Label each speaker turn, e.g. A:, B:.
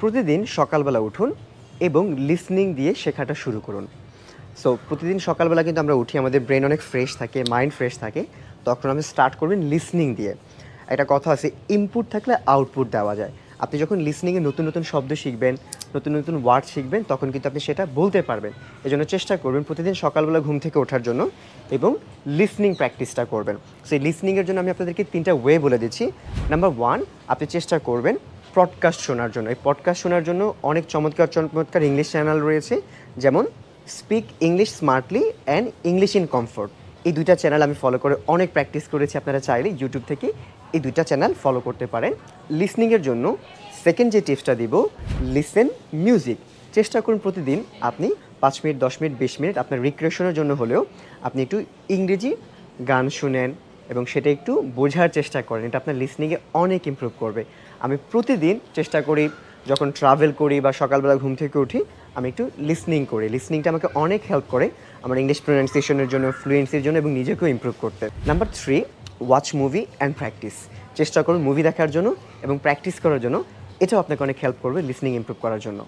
A: প্রতিদিন সকালবেলা উঠুন এবং লিসনিং দিয়ে শেখাটা শুরু করুন। সো প্রতিদিন সকালবেলা কিন্তু আমরা উঠি, আমাদের ব্রেন অনেক ফ্রেশ থাকে, মাইন্ড ফ্রেশ থাকে। তখন আপনি স্টার্ট করবেন লিসনিং দিয়ে। একটা কথা আছে, ইনপুট থাকলে আউটপুট দেওয়া যায়। আপনি যখন লিসনিংয়ে নতুন নতুন শব্দ শিখবেন, নতুন নতুন ওয়ার্ড শিখবেন, তখন কিন্তু আপনি সেটা বলতে পারবেন। এজন্য চেষ্টা করবেন প্রতিদিন সকালবেলা ঘুম থেকে ওঠার জন্য এবং লিসনিং প্র্যাকটিসটা করবেন। সো এই লিসনিংয়ের জন্য আমি আপনাদেরকে 3টা ওয়ে বলে দিচ্ছি। নাম্বার 1, আপনি চেষ্টা করবেন পডকাস্ট শোনার জন্য। এই পডকাস্ট শোনার জন্য অনেক চমৎকার চমৎকার ইংলিশ চ্যানেল রয়েছে, যেমন speak English smartly and English in comfort. এই 2টা চ্যানেল আমি ফলো করে অনেক প্র্যাকটিস করেছি। আপনারা চাইলে ইউটিউব থেকে এই 2টা চ্যানেল ফলো করতে পারেন। লিসনিংয়ের জন্য সেকেন্ড যে টিপসটা দিব, লিসেন মিউজিক। চেষ্টা করুন প্রতিদিন আপনি 5 মিনিট, 10 মিনিট, 20 মিনিট আপনার রিক্রিয়েশনের জন্য হলেও আপনি একটু ইংরেজি গান শুনেন এবং সেটা একটু বোঝার চেষ্টা করেন। এটা আপনার লিসনিংয়ে অনেক ইমপ্রুভ করবে। আমি প্রতিদিন চেষ্টা করি, যখন ট্রাভেল করি বা সকালবেলা ঘুম থেকে উঠি, আমি একটু লিসনিং করি। লিসনিংটা আমাকে অনেক হেল্প করে আমার ইংলিশ প্রোনাউন্সিয়েশনের জন্য, ফ্লুয়েন্সির জন্য এবং নিজেকেও ইমপ্রুভ করতে। Number 3, watch movie and practice. চেষ্টা করুন মুভি দেখার জন্য এবং প্র্যাকটিস করার জন্য। এটাও আপনাকে অনেক হেল্প করবে লিসনিং ইমপ্রুভ করার জন্য।